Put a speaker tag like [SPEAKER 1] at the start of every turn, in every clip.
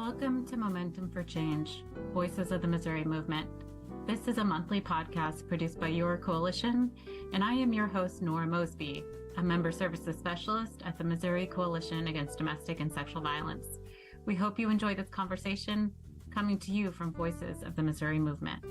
[SPEAKER 1] Welcome to Momentum for Change, Voices of the Missouri Movement. This is a monthly podcast produced by your coalition, and I am your host, Nora Mosby, a member services specialist at the Missouri Coalition Against Domestic and Sexual Violence. We hope you enjoy this conversation coming to you from Voices of the Missouri Movement.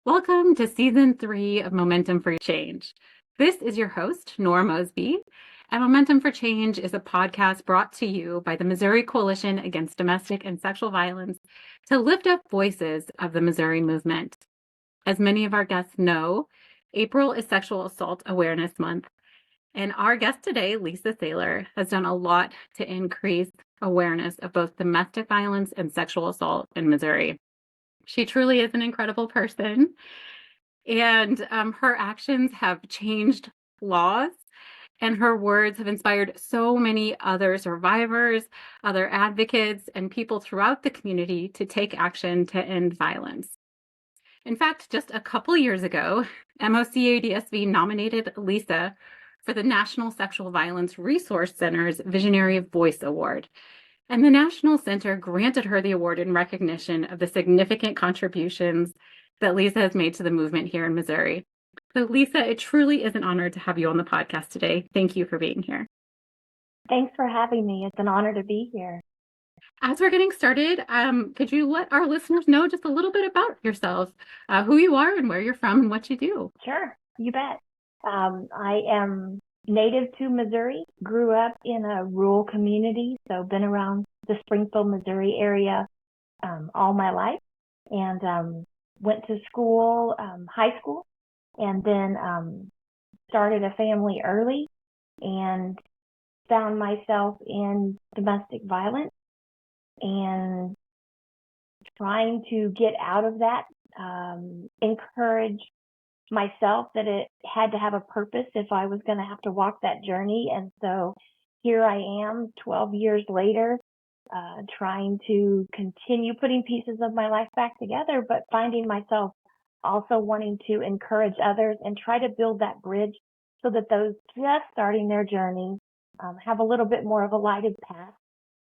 [SPEAKER 1] Welcome to Season 3 of Momentum for Change. This is your host, Nora Mosby, and Momentum for Change is a podcast brought to you by the Missouri Coalition Against Domestic and Sexual Violence to lift up voices of the Missouri movement. As many of our guests know, April is Sexual Assault Awareness Month, and our guest today, Lisa Saylor, has done a lot to increase awareness of both domestic violence and sexual assault in Missouri. She truly is an incredible person, and her actions have changed laws, and her words have inspired so many other survivors, other advocates, and people throughout the community to take action to end violence. In fact, just a couple years ago, MOCADSV nominated Lisa for the National Sexual Violence Resource Center's Visionary Voice Award. And the National Center granted her the award in recognition of the significant contributions that Lisa has made to the movement here in Missouri. So Lisa, it truly is an honor to have you on the podcast today. Thank you for being here.
[SPEAKER 2] Thanks for having me. It's an honor to be here.
[SPEAKER 1] As we're getting started, could you let our listeners know just a little bit about yourself, who you are and where you're from and what you do?
[SPEAKER 2] Sure, you bet. I am native to Missouri, grew up in a rural community, so been around the Springfield, Missouri area all my life, and went to school, high school, and then started a family early and found myself in domestic violence and trying to get out of that, encourage myself that it had to have a purpose if I was going to have to walk that journey. And so here I am 12 years later, trying to continue putting pieces of my life back together, but finding myself also wanting to encourage others and try to build that bridge so that those just starting their journey have a little bit more of a lighted path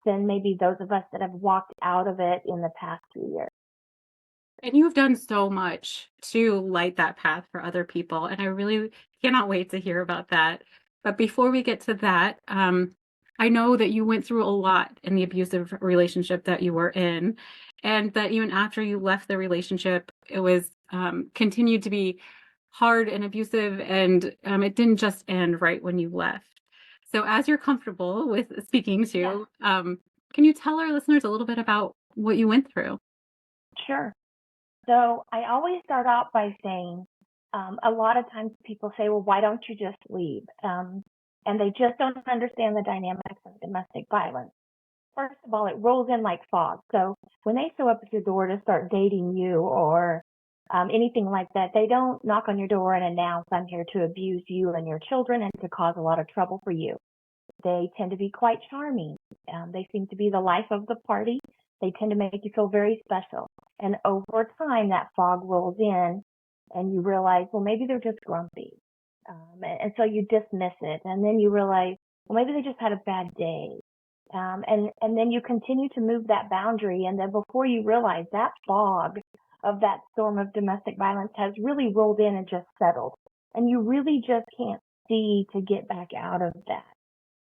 [SPEAKER 2] than maybe those of us that have walked out of it in the past 2 years.
[SPEAKER 1] And you've done so much to light that path for other people. And I really cannot wait to hear about that. But before we get to that, I know that you went through a lot in the abusive relationship that you were in, and that even after you left the relationship, it was continued to be hard and abusive, and it didn't just end right when you left. So as you're comfortable with speaking to, can you tell our listeners a little bit about what you went through?
[SPEAKER 2] Sure. So I always start out by saying, a lot of times people say, well, why don't you just leave? And they just don't understand the dynamics of domestic violence. First of all, it rolls in like fog. So when they show up at your door to start dating you or anything like that, they don't knock on your door and announce, I'm here to abuse you and your children and to cause a lot of trouble for you. They tend to be quite charming. They seem to be the life of the party. They tend to make you feel very special. And over time, that fog rolls in and you realize, well, maybe they're just grumpy. And so you dismiss it. And then you realize, well, maybe they just had a bad day. And then you continue to move that boundary. And then before you realize, that fog of that storm of domestic violence has really rolled in and just settled. And you really just can't see to get back out of that.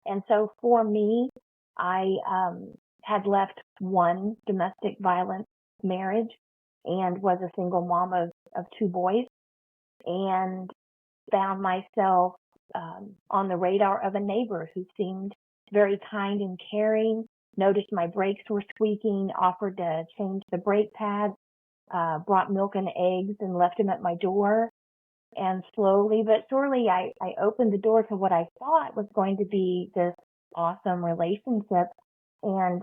[SPEAKER 2] And so for me, I had left one domestic violence marriage and was a single mom of 2 boys, and found myself on the radar of a neighbor who seemed very kind and caring, noticed my brakes were squeaking, offered to change the brake pads, brought milk and eggs and left them at my door. And slowly but surely, I opened the door to what I thought was going to be this awesome relationship. And,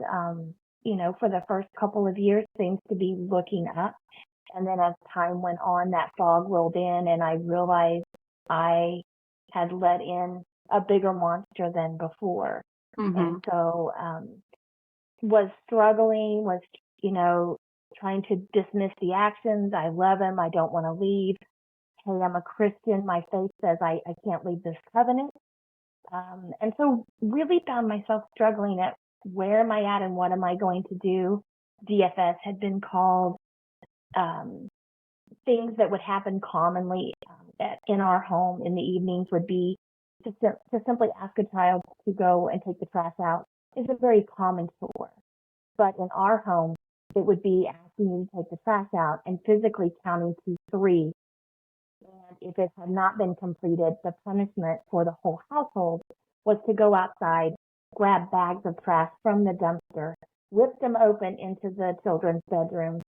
[SPEAKER 2] for the first couple of years, seems to be looking up. And then as time went on, that fog rolled in and I realized I had let in a bigger monster than before. Mm-hmm. And so was struggling, was, trying to dismiss the actions. I love him. I don't want to leave. hey, I'm a Christian. My faith says I can't leave this covenant. And so really found myself struggling at where am I at and what am I going to do? DFS had been called. Things that would happen commonly in our home in the evenings would be to simply ask a child to go and take the trash out is a very common chore. But in our home, it would be asking you to take the trash out and physically counting to 3. And if it had not been completed, the punishment for the whole household was to go outside, grab bags of trash from the dumpster, whip them open into the children's bedroom,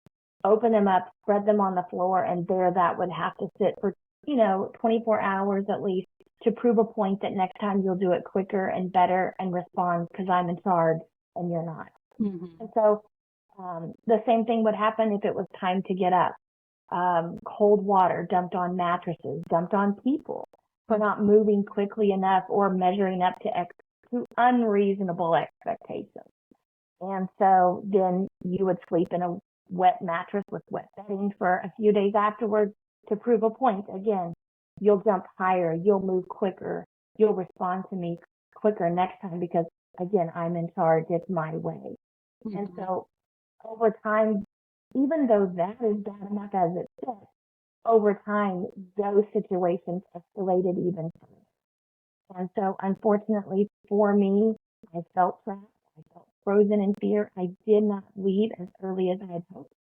[SPEAKER 2] open them up, spread them on the floor, and there that would have to sit for, 24 hours at least to prove a point that next time you'll do it quicker and better and respond because I'm in charge and you're not.
[SPEAKER 1] Mm-hmm.
[SPEAKER 2] And so the same thing would happen if it was time to get up. Cold water dumped on mattresses, dumped on people for not moving quickly enough or measuring up to unreasonable expectations. And so then you would sleep in a wet mattress with wet bedding for a few days afterwards to prove a point. Again, you'll jump higher, you'll move quicker, you'll respond to me quicker next time because, again, I'm in charge, it's my way. Mm-hmm. And so over time, even though that is bad enough as it is, over time, those situations escalated even further. And so unfortunately for me, I felt trapped. I felt frozen in fear. I did not leave as early as I had hoped.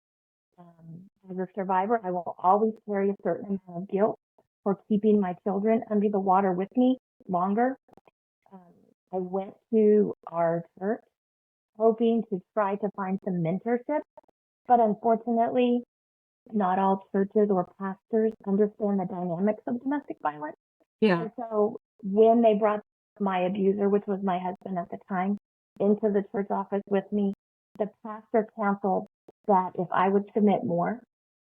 [SPEAKER 2] As a survivor, I will always carry a certain amount of guilt for keeping my children under the water with me longer. I went to our church hoping to try to find some mentorship, but unfortunately, not all churches or pastors understand the dynamics of domestic violence.
[SPEAKER 1] Yeah.
[SPEAKER 2] And so when they brought my abuser, which was my husband at the time, into the church office with me, the pastor counseled that if I would submit more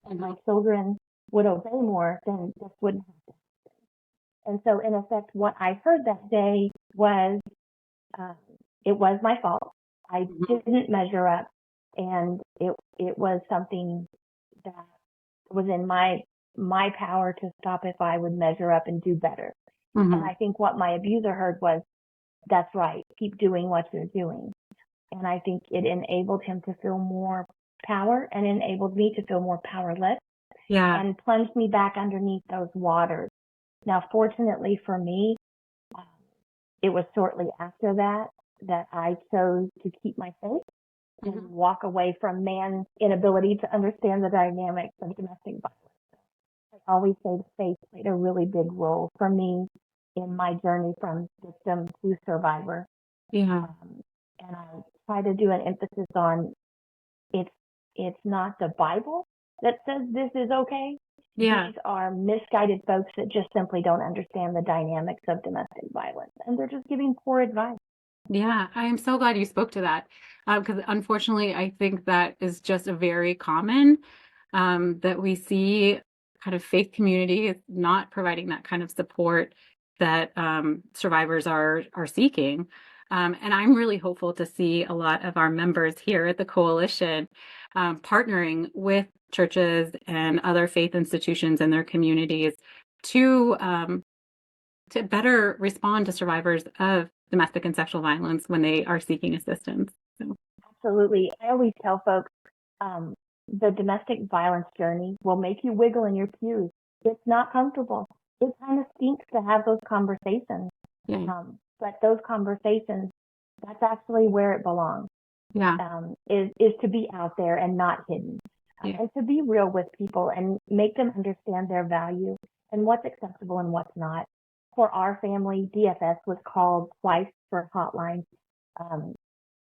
[SPEAKER 2] and my children would obey more, then this wouldn't happen. And so in effect, what I heard that day was, it was my fault. I didn't measure up, and it was something that was in my power to stop if I would measure up and do better. Mm-hmm. And I think what my abuser heard was, that's right, keep doing what you're doing. And I think it enabled him to feel more power and enabled me to feel more powerless. Yeah. And plunged me back underneath those waters. Now, fortunately for me, it was shortly after that I chose to keep my faith and walk away from man's inability to understand the dynamics of domestic violence. I always say the faith played a really big role for me in my journey from victim to survivor. Yeah. And I try to do an emphasis on it's not the Bible that says this is okay. Yeah. These are misguided folks that just simply don't understand the dynamics of domestic violence, and they're just giving poor advice.
[SPEAKER 1] Yeah, I am so glad you spoke to that because unfortunately, I think that is just a very common that we see kind of faith community is not providing that kind of support that survivors are seeking. And I'm really hopeful to see a lot of our members here at the coalition partnering with churches and other faith institutions in their communities to better respond to survivors of domestic and sexual violence when they are seeking assistance. So.
[SPEAKER 2] Absolutely. I always tell folks the domestic violence journey will make you wiggle in your pews. It's not comfortable. It kind of stinks to have those conversations. Yeah. But those conversations, that's actually where it belongs. Yeah. Is to be out there and not hidden. Yeah. And to be real with people and make them understand their value and what's acceptable and what's not. For our family, DFS was called twice for hotline.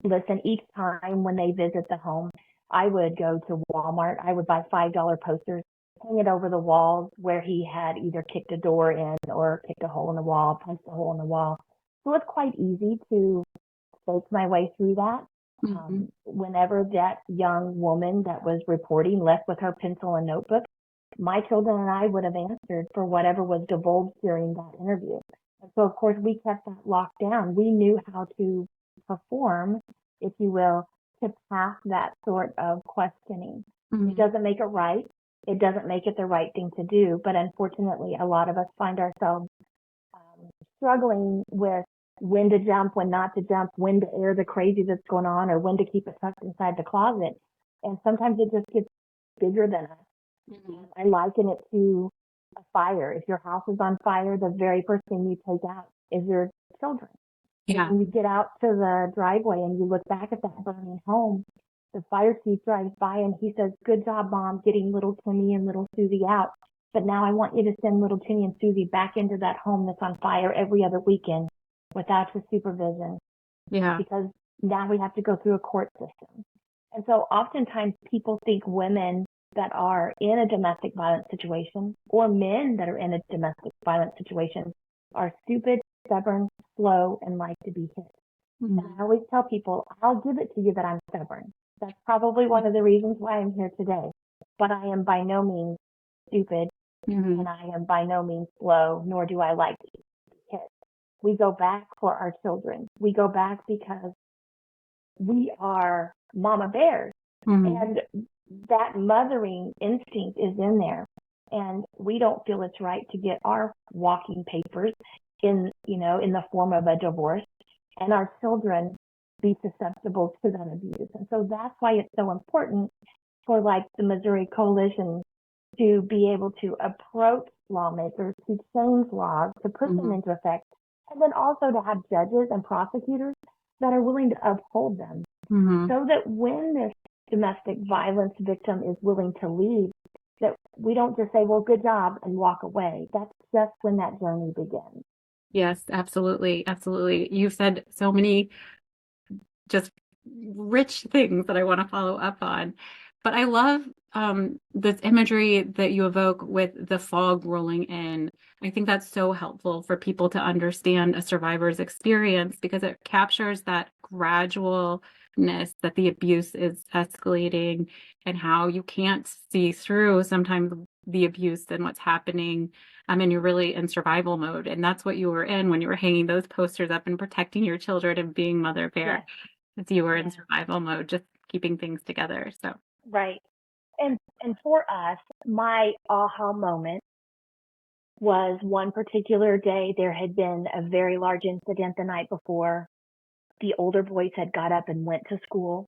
[SPEAKER 2] Listen, each time when they visit the home, I would go to Walmart. I would buy $5 posters, hang it over the walls where he had either kicked a door in or kicked a hole in the wall, punched a hole in the wall. So it's quite easy to fake my way through that. Whenever that young woman that was reporting left with her pencil and notebook, my children and I would have answered for whatever was divulged during that interview. And so, of course, we kept that locked down. We knew how to perform, if you will, to pass that sort of questioning. It doesn't make it right, it doesn't make it the right thing to do. But unfortunately, a lot of us find ourselves struggling with when to jump, when not to jump, when to air the crazy that's going on, or when to keep it tucked inside the closet. And sometimes it just gets bigger than us.
[SPEAKER 1] Mhm.
[SPEAKER 2] I liken it to a fire. If your house is on fire, the very first thing you take out is your children.
[SPEAKER 1] Yeah.
[SPEAKER 2] When you get out to the driveway and you look back at that burning home, the fire chief drives by and he says, "Good job, Mom, getting little Timmy and little Susie out. But now I want you to send little Timmy and Susie back into that home that's on fire every other weekend without your supervision,
[SPEAKER 1] Yeah.
[SPEAKER 2] because now we have to go through a court system." And so oftentimes people think women that are in a domestic violence situation, or men that are in a domestic violence situation, are stupid, stubborn, slow, and like to be hit. And
[SPEAKER 1] Mhm.
[SPEAKER 2] I always tell people, I'll give it to you that I'm stubborn. That's probably one of the reasons why I'm here today. But I am by no means stupid,
[SPEAKER 1] Mhm.
[SPEAKER 2] and I am by no means slow, nor do I like to be hit. We go back for our children. We go back because we are mama bears.
[SPEAKER 1] Mhm.
[SPEAKER 2] And that mothering instinct is in there. And we don't feel it's right to get our walking papers in the form of a divorce, and our children be susceptible to that abuse. And so that's why it's so important for like the Missouri Coalition to be able to approach lawmakers to change laws, to put them
[SPEAKER 1] Mhm.
[SPEAKER 2] into effect, and then also to have judges and prosecutors that are willing to uphold them,
[SPEAKER 1] Mhm.
[SPEAKER 2] so that when this domestic violence victim is willing to leave, that we don't just say, "Well, good job," and walk away. That's just when that journey begins.
[SPEAKER 1] Yes, absolutely. Absolutely. You've said so many just rich things that I want to follow up on. But I love this imagery that you evoke with the fog rolling in. I think that's so helpful for people to understand a survivor's experience, because it captures that gradualness that the abuse is escalating, and how you can't see through sometimes the abuse and what's happening. And you're really in survival mode. And that's what you were in when you were hanging those posters up and protecting your children and being Mother Bear.
[SPEAKER 2] Yes,
[SPEAKER 1] As you were in
[SPEAKER 2] yes,
[SPEAKER 1] survival mode, just keeping things together. So,
[SPEAKER 2] right. And for us, my aha moment was one particular day. There had been a very large incident the night before. The older boys had got up and went to school,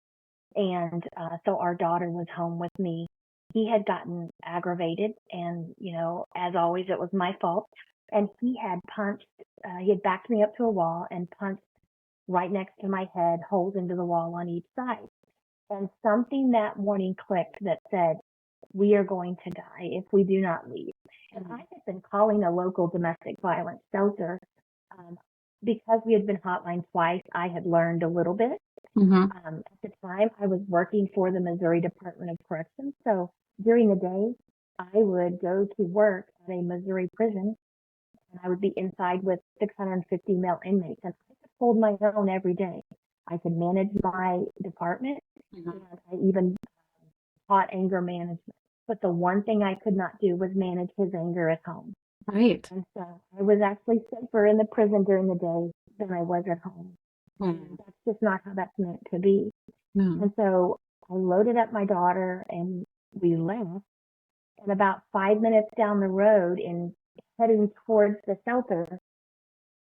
[SPEAKER 2] and so our daughter was home with me. He had gotten aggravated, and as always, it was my fault. And he had punched. He had backed me up to a wall and punched right next to my head, holes into the wall on each side. And something that morning clicked that said, "We are going to die if we do not leave." And I had been calling a local domestic violence shelter, um, because we had been hotline twice. I had learned a little bit.
[SPEAKER 1] mhm,
[SPEAKER 2] At the time, I was working for the Missouri Department of Corrections. So during the day, I would go to work at a Missouri prison, and I would be inside with 650 male inmates, and I could hold my own every day. I could manage my department,
[SPEAKER 1] mhm.
[SPEAKER 2] and I even taught anger management. But the one thing I could not do was manage his anger at home.
[SPEAKER 1] Right.
[SPEAKER 2] And so I was actually safer in the prison during the day than I was at home. And
[SPEAKER 1] Mm,
[SPEAKER 2] that's just not how that's meant to be.
[SPEAKER 1] no.
[SPEAKER 2] And so I loaded up my daughter and we left. And about 5 minutes down the road, in heading towards the shelter,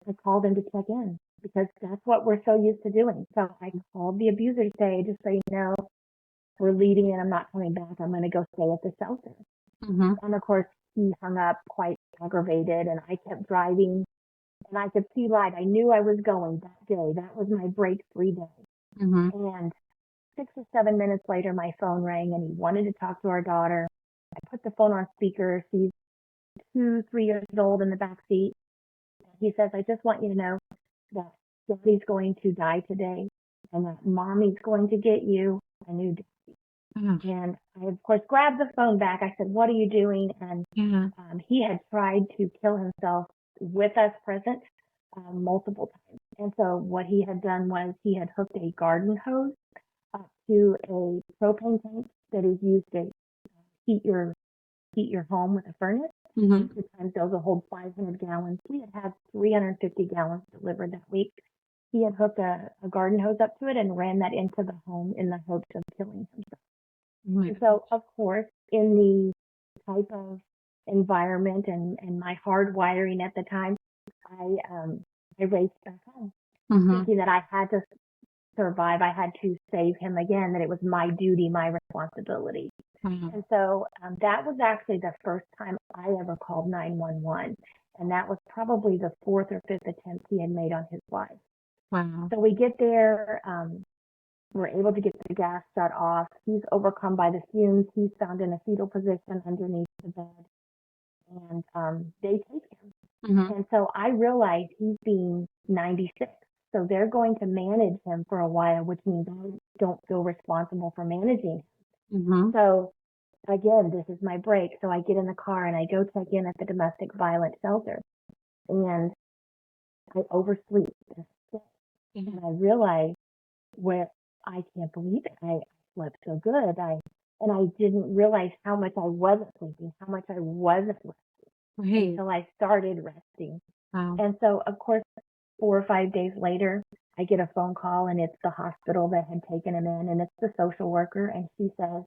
[SPEAKER 2] I called him to check in, because that's what we're so used to doing. So I called the abuser today, just so you know, we're leaving and I'm not coming back. I'm going to go stay at the shelter.
[SPEAKER 1] Mhm,
[SPEAKER 2] And of course, he hung up quite aggravated, and I kept driving, and I could see light. I knew I was going that day. That was my break-free day.
[SPEAKER 1] mhm.
[SPEAKER 2] And 6 or 7 minutes later, my phone rang, and he wanted to talk to our daughter. I put the phone on speaker. She's 2, 3 years old in the back seat. He says, "I just want you to know that daddy's going to die today, and that mommy's going to get you a new dad."
[SPEAKER 1] Gosh.
[SPEAKER 2] And I, of course, grabbed the phone back. I said, "What are you doing?" And
[SPEAKER 1] Yeah.
[SPEAKER 2] he had tried to kill himself with us present, multiple times. And so what he had done was he had hooked a garden hose up to a propane tank that is used to heat your home with a furnace.
[SPEAKER 1] Mhm.
[SPEAKER 2] Sometimes those will hold 500 gallons. We had 350 gallons delivered that week. He had hooked a garden hose up to it and ran that into the home in the hopes of killing himself.
[SPEAKER 1] Oh my
[SPEAKER 2] And
[SPEAKER 1] God.
[SPEAKER 2] so, of course, in the type of environment and my hard wiring at the time, I raced back home, thinking that I had to survive. I had to save him again, that it was my duty, my responsibility. And so that was actually the first time I ever called 911. And that was probably the fourth or fifth attempt he had made on his life.
[SPEAKER 1] Wow.
[SPEAKER 2] So we get there, we're able to get the gas shut off. He's overcome by the fumes. He's found in a fetal position underneath the bed. And they take him. And so I realize he's being 96. So they're going to manage him for a while, which means I don't feel responsible for managing him. So again, this is my break. So I get in the car and I go check in at the domestic violence shelter. And I oversleep. And I realize I can't believe it. I slept so good. And I didn't realize how much I wasn't sleeping, how much I wasn't resting until I started resting.
[SPEAKER 1] Wow.
[SPEAKER 2] And so, of course, 4 or 5 days later, I get a phone call, and it's the hospital that had taken him in, and it's the social worker, and she says,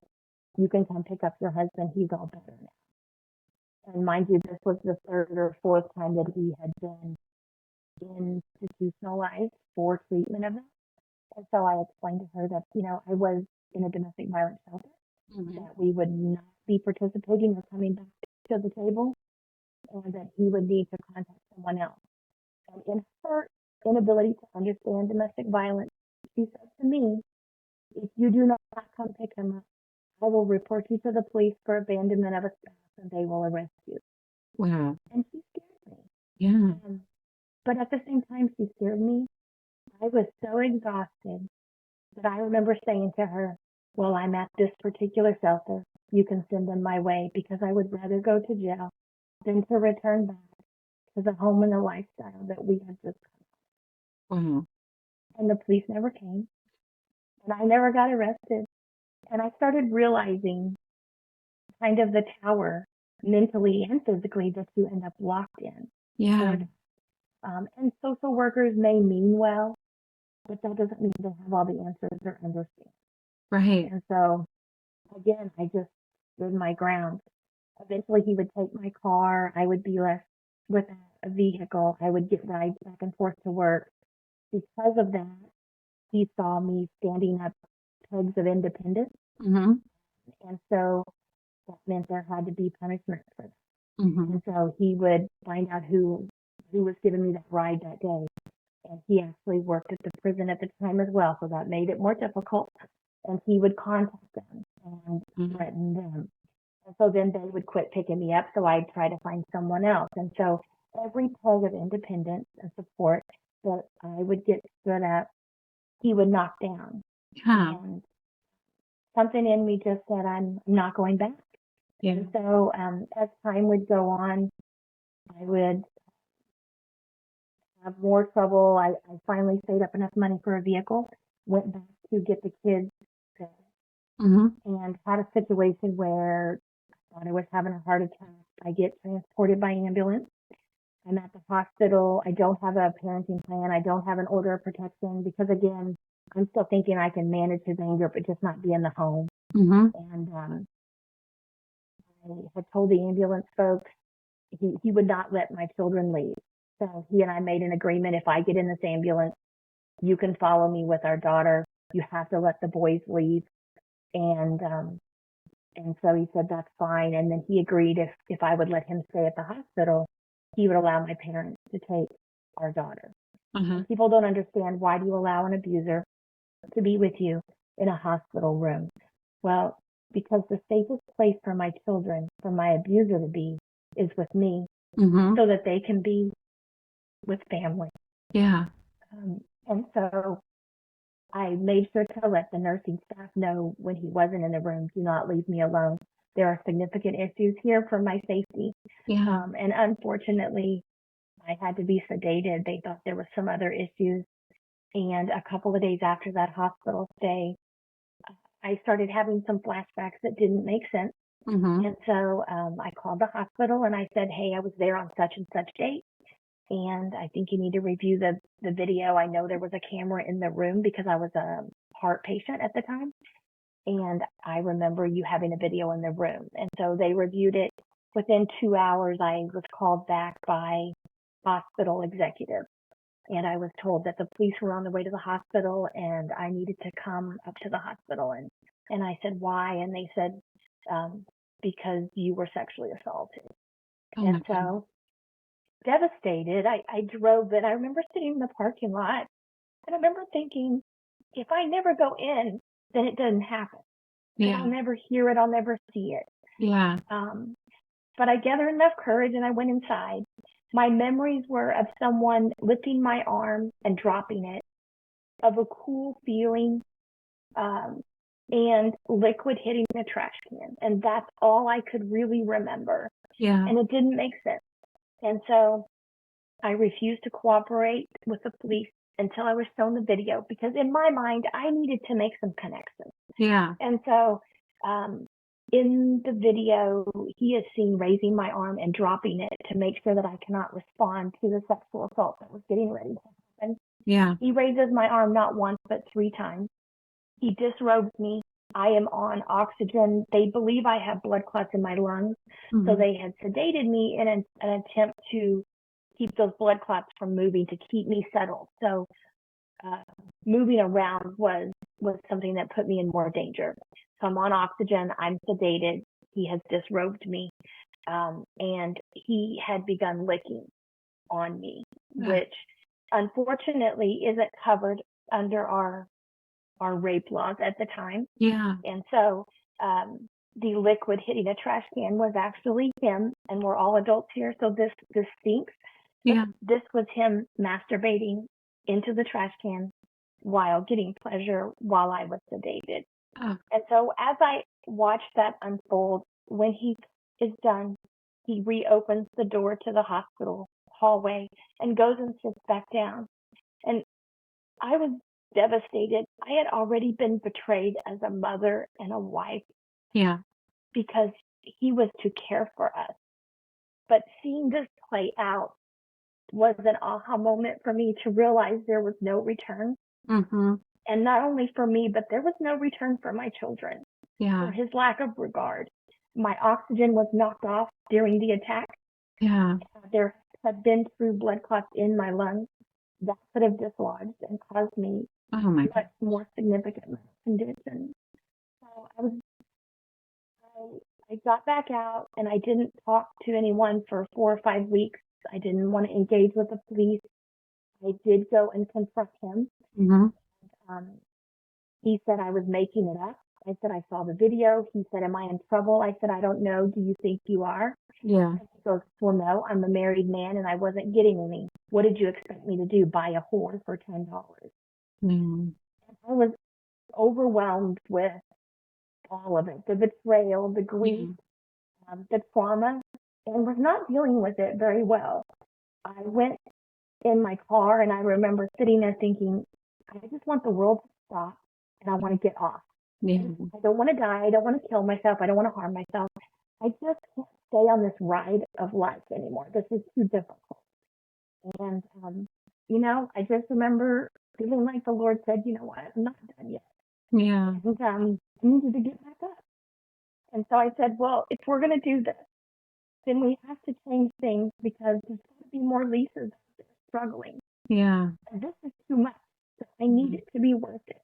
[SPEAKER 2] "You can come pick up your husband. He's all better now." And mind you, this was the third or fourth time that he had been institutionalized for treatment of that. And so I explained to her that, I was in a domestic violence shelter, that we would not be participating or coming back to the table, and that he would need to contact someone else. And in her inability to understand domestic violence, she said to me, "If you do not come pick him up, I will report you to the police for abandonment of a spouse, and they will arrest you."
[SPEAKER 1] Wow.
[SPEAKER 2] And she scared me.
[SPEAKER 1] Yeah.
[SPEAKER 2] But at the same time she scared me, I was so exhausted that I remember saying to her, "Well, I'm at this particular shelter. You can send them my way, because I would rather go to jail than to return back to the home and the lifestyle that we had just come."
[SPEAKER 1] Wow.
[SPEAKER 2] And the police never came, and I never got arrested. And I started realizing kind of the tower, mentally and physically, that you end up locked in.
[SPEAKER 1] Yeah.
[SPEAKER 2] And social workers may mean well, but that doesn't mean they have all the answers or understand.
[SPEAKER 1] Right.
[SPEAKER 2] And so, again, I just stood my ground. Eventually, he would take my car. I would be left with a vehicle. I would get rides back and forth to work. Because of that, he saw me standing up pegs of independence. And so that meant there had to be punishment for that. And so he would find out who was giving me that ride that day. And he actually worked at the prison at the time as well, so that made it more difficult. And he would contact them and threaten them. And so then they would quit picking me up, so I'd try to find someone else. And so every peg of independence and support that I would get stood up, he would knock down. And something in me just said, I'm not going back. And so as time would go on, I would have more trouble. I finally saved up enough money for a vehicle, went back to get the kids fed, and had a situation where I thought I was having a heart attack. I get transported by ambulance. I'm at the hospital. I don't have a parenting plan. I don't have an order of protection because, again, I'm still thinking I can manage his anger, but just not be in the home. And I had told the ambulance folks he would not let my children leave. So he and I made an agreement. If I get in this ambulance, you can follow me with our daughter. You have to let the boys leave. And so he said, that's fine. And then he agreed if I would let him stay at the hospital, he would allow my parents to take our daughter. People don't understand, why do you allow an abuser to be with you in a hospital room? Well, because the safest place for my children, for my abuser to be, is with me, so that they can be with family.
[SPEAKER 1] Yeah.
[SPEAKER 2] And so I made sure to let the nursing staff know when he wasn't in the room, do not leave me alone. There are significant issues here for my safety. And unfortunately, I had to be sedated. They thought there were some other issues. And a couple of days after that hospital stay, I started having some flashbacks that didn't make sense. And so I called the hospital and I said, hey, I was there on such and such date, and I think you need to review the video. I know there was a camera in the room because I was a heart patient at the time. And I remember you having a video in the room. And so they reviewed it. Within 2 hours, I was called back by hospital executive. And I was told that the police were on the way to the hospital and I needed to come up to the hospital. And I said, why? And they said, because you were sexually assaulted.
[SPEAKER 1] Oh
[SPEAKER 2] and so devastated, I drove it. I remember sitting in the parking lot and I remember thinking, if I never go in, then it doesn't happen.
[SPEAKER 1] Yeah.
[SPEAKER 2] I'll never hear it. I'll never see it.
[SPEAKER 1] Yeah.
[SPEAKER 2] But I gathered enough courage and I went inside. My memories were of someone lifting my arm and dropping it, of a cool feeling, and liquid hitting a trash can. And that's all I could really remember.
[SPEAKER 1] Yeah.
[SPEAKER 2] And it didn't make sense. And so I refused to cooperate with the police until I was shown the video, because in my mind, I needed to make some connections.
[SPEAKER 1] Yeah.
[SPEAKER 2] And so in the video, he is seen raising my arm and dropping it to make sure that I cannot respond to the sexual assault that was getting ready to happen.
[SPEAKER 1] Yeah.
[SPEAKER 2] He raises my arm not once, but 3 times. He disrobes me. I am on oxygen. They believe I have blood clots in my lungs.
[SPEAKER 1] Mm-hmm.
[SPEAKER 2] So they had sedated me in an attempt to keep those blood clots from moving, to keep me settled. So moving around was something that put me in more danger. So I'm on oxygen. I'm sedated. He has disrobed me. And he had begun licking on me, which unfortunately isn't covered under our rape laws at the time.
[SPEAKER 1] Yeah.
[SPEAKER 2] And so the liquid hitting a trash can was actually him, and we're all adults here, so this stinks.
[SPEAKER 1] Yeah.
[SPEAKER 2] This was him masturbating into the trash can while getting pleasure while I was sedated.
[SPEAKER 1] Oh.
[SPEAKER 2] And so as I watched that unfold, when he is done, he reopens the door to the hospital hallway and goes and sits back down. And I was devastated. I had already been betrayed as a mother and a wife.
[SPEAKER 1] Yeah.
[SPEAKER 2] Because he was to care for us. But seeing this play out was an aha moment for me to realize there was no return.
[SPEAKER 1] Mm-hmm.
[SPEAKER 2] And not only for me, but there was no return for my children.
[SPEAKER 1] Yeah.
[SPEAKER 2] For his lack of regard. My oxygen was knocked off during the attack.
[SPEAKER 1] Yeah.
[SPEAKER 2] There had been true blood clots in my lungs that could have dislodged and caused me much more significant condition. So I got back out and I didn't talk to anyone for 4 or 5 weeks. I didn't want to engage with the police. I did go and confront him.
[SPEAKER 1] Mm-hmm.
[SPEAKER 2] He said I was making it up. I said, I saw the video. He said, am I in trouble? I said, I don't know. Do you think you are?
[SPEAKER 1] Yeah.
[SPEAKER 2] And he goes, well, no, I'm a married man and I wasn't getting any. What did you expect me to do? Buy a whore for $10?
[SPEAKER 1] Mm-hmm.
[SPEAKER 2] I was overwhelmed with all of it, the betrayal, the grief, the trauma, and was not dealing with it very well. I went in my car and I remember sitting there thinking, I just want the world to stop and I want to get off.
[SPEAKER 1] Yeah.
[SPEAKER 2] I don't want to die. I don't want to kill myself. I don't want to harm myself. I just can't stay on this ride of life anymore. This is too difficult. And, I just remember feeling like the Lord said, you know what, I'm not done yet.
[SPEAKER 1] Yeah.
[SPEAKER 2] And I needed to get back up. And so I said, well, if we're going to do this, then we have to change things, because there's got to be more Lisas struggling.
[SPEAKER 1] Yeah.
[SPEAKER 2] And this is too much. So I need it to be worth it.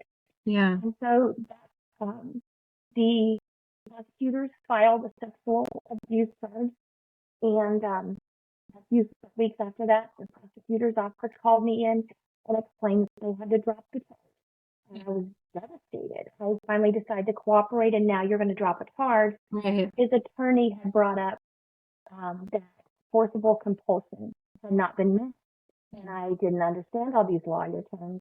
[SPEAKER 1] Yeah.
[SPEAKER 2] And so the prosecutors filed a sexual abuse charge. And a few weeks after that, the prosecutor's office called me in and explained that they had to drop the charge. And I was devastated. I finally decided to cooperate, and now you're going to drop a charge.
[SPEAKER 1] Right.
[SPEAKER 2] His attorney had brought up that forcible compulsion had not been met. And I didn't understand all these lawyer terms.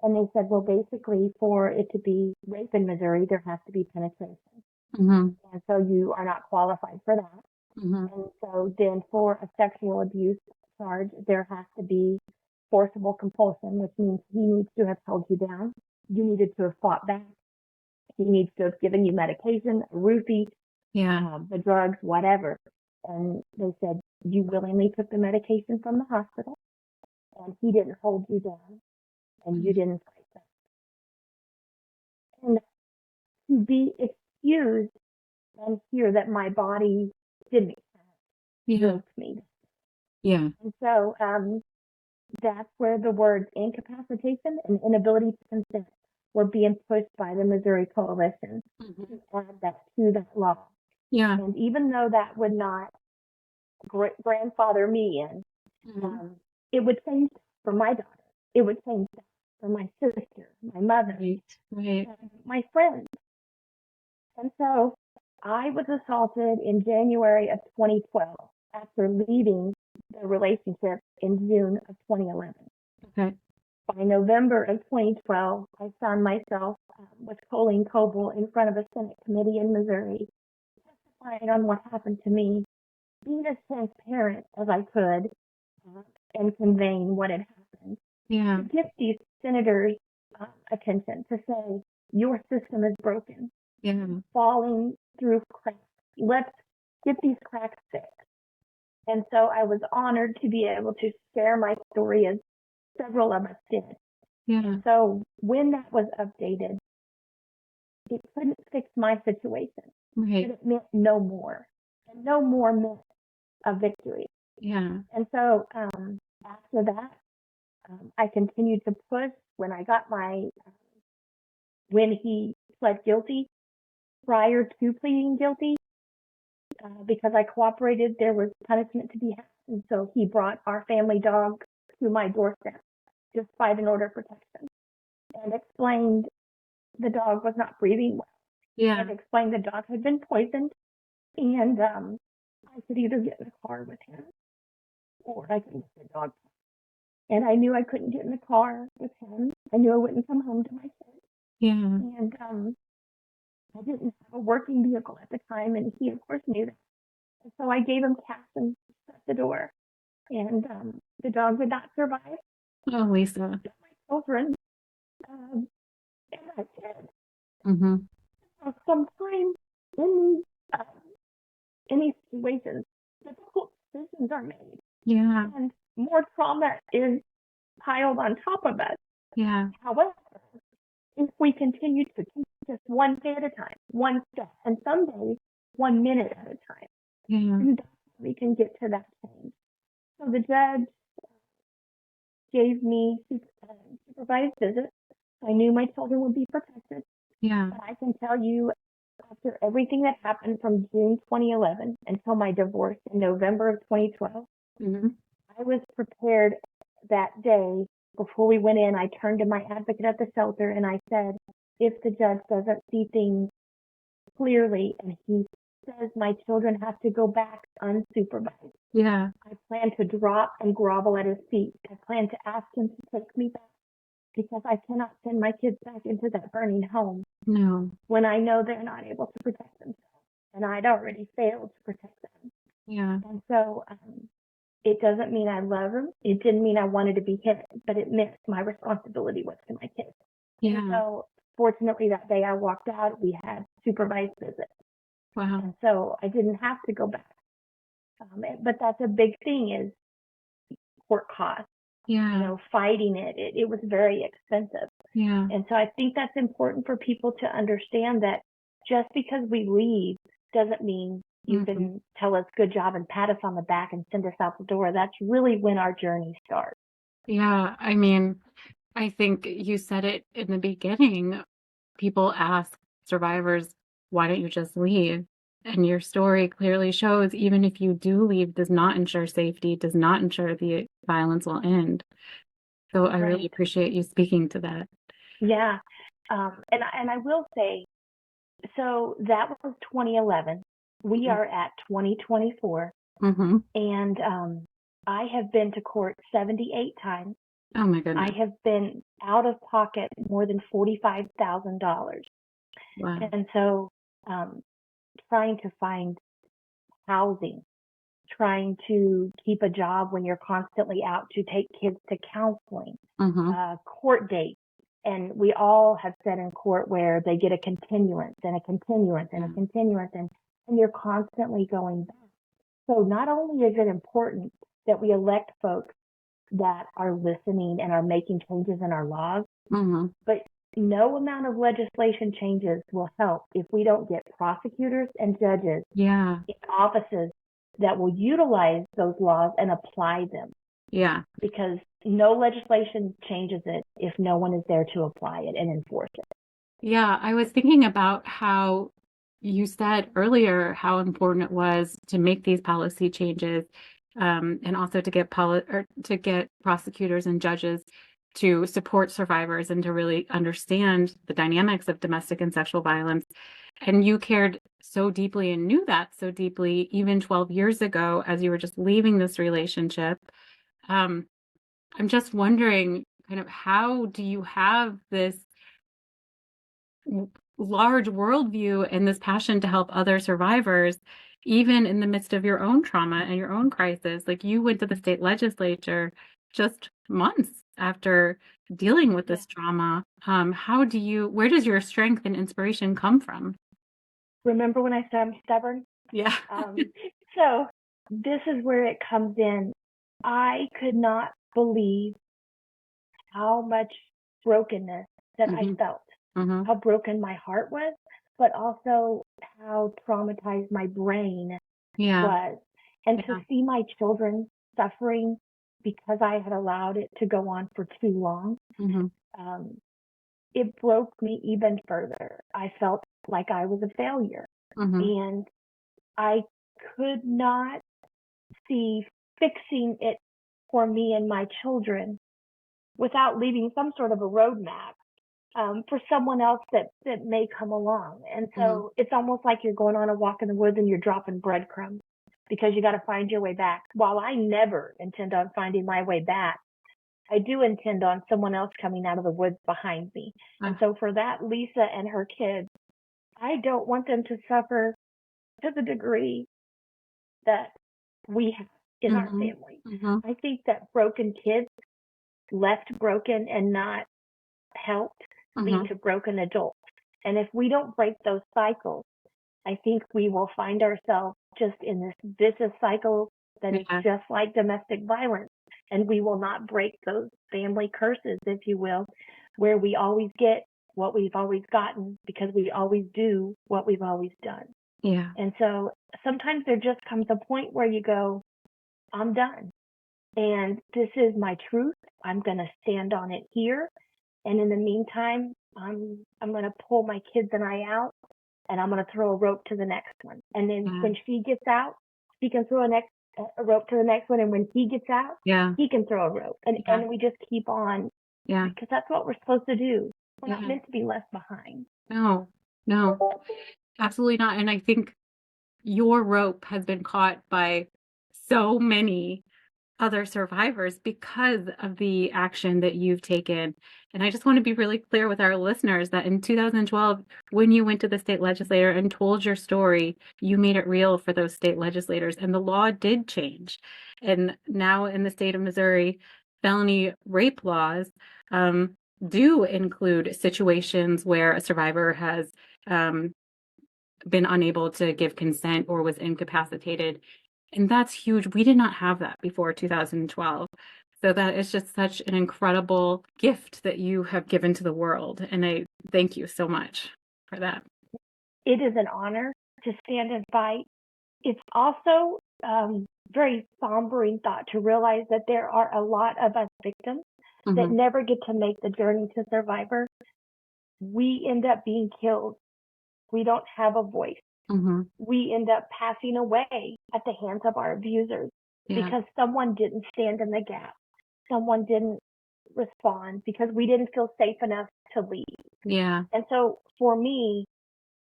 [SPEAKER 2] And they said, well, basically, for it to be rape in Missouri, there has to be penetration.
[SPEAKER 1] Mm-hmm.
[SPEAKER 2] And so you are not qualified for that.
[SPEAKER 1] Mm-hmm.
[SPEAKER 2] And so then for a sexual abuse charge, there has to be forcible compulsion, which means he needs to have held you down. You needed to have fought back. He needs to have given you medication, a roofie, the drugs, whatever. And they said, you willingly took the medication from the hospital, and he didn't hold you down, and you didn't fight back. And to be excused and hear that my body didn't
[SPEAKER 1] Yeah.
[SPEAKER 2] me.
[SPEAKER 1] Yeah.
[SPEAKER 2] And so that's where the words incapacitation and inability to consent were being pushed by the Missouri Coalition to add that to that law.
[SPEAKER 1] Yeah.
[SPEAKER 2] And even though that would not grandfather me in, it would change for my daughter. It would change for my sister, my mother,
[SPEAKER 1] Right.
[SPEAKER 2] my friends. And so I was assaulted in January of 2012 after leaving the relationship in June of 2011.
[SPEAKER 1] Okay.
[SPEAKER 2] By November of 2012, I found myself with Colleen Coble in front of a Senate committee in Missouri, testifying on what happened to me, being as transparent as I could, and conveying what had happened.
[SPEAKER 1] Yeah.
[SPEAKER 2] To get these senators' attention, to say, your system is broken.
[SPEAKER 1] Yeah.
[SPEAKER 2] Falling through cracks. Let's get these cracks fixed. And so I was honored to be able to share my story, as several of us did.
[SPEAKER 1] Yeah.
[SPEAKER 2] And so when that was updated, it couldn't fix my situation.
[SPEAKER 1] Right.
[SPEAKER 2] But it meant no more. And no more meant a victory.
[SPEAKER 1] Yeah.
[SPEAKER 2] And so after that, I continued to push. When I got when he pled guilty, prior to pleading guilty, because I cooperated, there was punishment to be had. And so he brought our family dog to my doorstep just by an order of protection and explained the dog was not breathing well.
[SPEAKER 1] Yeah.
[SPEAKER 2] And explained the dog had been poisoned, and I could either get in the car with him or I could get the dog. And I knew I couldn't get in the car with him. I knew I wouldn't come home to my kids.
[SPEAKER 1] Yeah.
[SPEAKER 2] And I didn't have a working vehicle at the time, and he, of course, knew that. And so I gave him cash and shut the door. And the dog would not survive.
[SPEAKER 1] Oh, Lisa.
[SPEAKER 2] My children, and I did. So sometimes in these situations, difficult decisions are made.
[SPEAKER 1] Yeah.
[SPEAKER 2] And more trauma is piled on top of us.
[SPEAKER 1] Yeah.
[SPEAKER 2] However, if we continue to take just one day at a time, one step, and some days 1 minute at a time,
[SPEAKER 1] Yeah.
[SPEAKER 2] we can get to that change. So the judge gave me supervised visits. I knew my children would be protected.
[SPEAKER 1] Yeah.
[SPEAKER 2] But I can tell you, after everything that happened from June 2011 until my divorce in November of 2012, I was prepared that day. Before we went in, I turned to my advocate at the shelter and I said, if the judge doesn't see things clearly and he says my children have to go back unsupervised,
[SPEAKER 1] Yeah.
[SPEAKER 2] I plan to drop and grovel at his feet. I plan to ask him to take me back, because I cannot send my kids back into that burning home.
[SPEAKER 1] No.
[SPEAKER 2] When I know they're not able to protect themselves, and I'd already failed to protect them.
[SPEAKER 1] Yeah.
[SPEAKER 2] And so it doesn't mean I love them. It didn't mean I wanted to be hit, but it meant my responsibility was to my kids.
[SPEAKER 1] Yeah.
[SPEAKER 2] And so fortunately that day I walked out, we had supervised visits.
[SPEAKER 1] Wow.
[SPEAKER 2] And so I didn't have to go back. But that's a big thing, is court costs.
[SPEAKER 1] Yeah.
[SPEAKER 2] Fighting it was very expensive.
[SPEAKER 1] Yeah.
[SPEAKER 2] And so I think that's important for people to understand, that just because we leave doesn't mean you can tell us good job and pat us on the back and send us out the door. That's really when our journey starts.
[SPEAKER 1] Yeah. I mean, I think you said it in the beginning. People ask survivors, why don't you just leave? And your story clearly shows, even if you do leave, does not ensure safety, does not ensure the violence will end. So I really appreciate you speaking to that.
[SPEAKER 2] Yeah. And I will say, so that was 2011. We are at 2024. And I have been to court 78 times.
[SPEAKER 1] Oh my goodness.
[SPEAKER 2] I have been out of pocket more than $45,000.
[SPEAKER 1] Wow.
[SPEAKER 2] And so trying to find housing, trying to keep a job when you're constantly out to take kids to counseling, court dates. And we all have said in court where they get a continuance and a continuance and a continuance, and you're constantly going back. So not only is it important that we elect folks that are listening and are making changes in our laws, but no amount of legislation changes will help if we don't get prosecutors and judges
[SPEAKER 1] Yeah.
[SPEAKER 2] in offices that will utilize those laws and apply them.
[SPEAKER 1] Yeah.
[SPEAKER 2] Because no legislation changes it if no one is there to apply it and enforce it.
[SPEAKER 1] Yeah. I was thinking about how you said earlier how important it was to make these policy changes, and also to get to get prosecutors and judges to support survivors and to really understand the dynamics of domestic and sexual violence. And you cared so deeply and knew that so deeply even 12 years ago as you were just leaving this relationship. Um, I'm just wondering, kind of, how do you have this large worldview and this passion to help other survivors, even in the midst of your own trauma and your own crisis? Like, you went to the state legislature just months after dealing with this trauma. Where does your strength and inspiration come from?
[SPEAKER 2] Remember when I said I'm stubborn?
[SPEAKER 1] Yeah.
[SPEAKER 2] So this is where it comes in. I could not believe how much brokenness that I felt, how broken my heart was, but also how traumatized my brain was. And to see my children suffering because I had allowed it to go on for too long, it broke me even further. I felt like I was a failure. And I could not see fixing it for me and my children without leaving some sort of a roadmap for someone else that may come along. And so it's almost like you're going on a walk in the woods and you're dropping breadcrumbs because you got to find your way back. While I never intend on finding my way back, I do intend on someone else coming out of the woods behind me. And so for that, Lisa and her kids, I don't want them to suffer to the degree that we have in our family. I think that broken kids left broken and not helped lead to broken adults. And if we don't break those cycles, I think we will find ourselves just in this vicious cycle that is just like domestic violence. And we will not break those family curses, if you will, where we always get what we've always gotten because we always do what we've always done.
[SPEAKER 1] Yeah.
[SPEAKER 2] And so sometimes there just comes a point where you go, I'm done. And this is my truth. I'm going to stand on it here. And in the meantime, I'm going to pull my kids and I out, and I'm going to throw a rope to the next one. And then when she gets out, she can throw a rope to the next one. And when he gets out, he can throw a rope. And we just keep on. Yeah. Because that's what we're supposed to do. We're not meant to be left behind.
[SPEAKER 1] No, absolutely not. And I think your rope has been caught by so many other survivors because of the action that you've taken. And I just want to be really clear with our listeners that in 2012, when you went to the state legislature and told your story, you made it real for those state legislators, and the law did change. And now in the state of Missouri, felony rape laws do include situations where a survivor has been unable to give consent or was incapacitated. And that's huge. We did not have that before 2012. So that is just such an incredible gift that you have given to the world. And I thank you so much for that.
[SPEAKER 2] It is an honor to stand and fight. It's also very sombering thought to realize that there are a lot of us victims that never get to make the journey to survivor. We end up being killed. We don't have a voice. We end up passing away at the hands of our abusers because someone didn't stand in the gap. Someone didn't respond because we didn't feel safe enough to leave. Yeah. And so for me,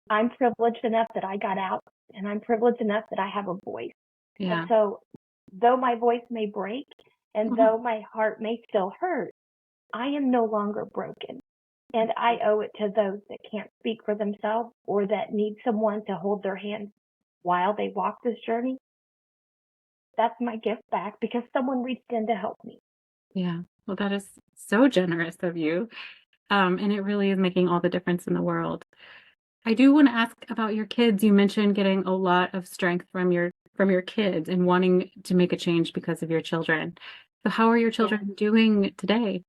[SPEAKER 2] I'm privileged enough that I got out, and I'm privileged enough that I have a voice. Yeah. And so though my voice may break and though my heart may still hurt, I am no longer broken. And I owe it to those that can't speak for themselves or that need someone to hold their hand while they walk this journey. That's my gift back because someone reached in to help me.
[SPEAKER 1] Yeah. Well, that is so generous of you. And it really is making all the difference in the world. I do want to ask about your kids. You mentioned getting a lot of strength from your kids and wanting to make a change because of your children. So how are your children doing today?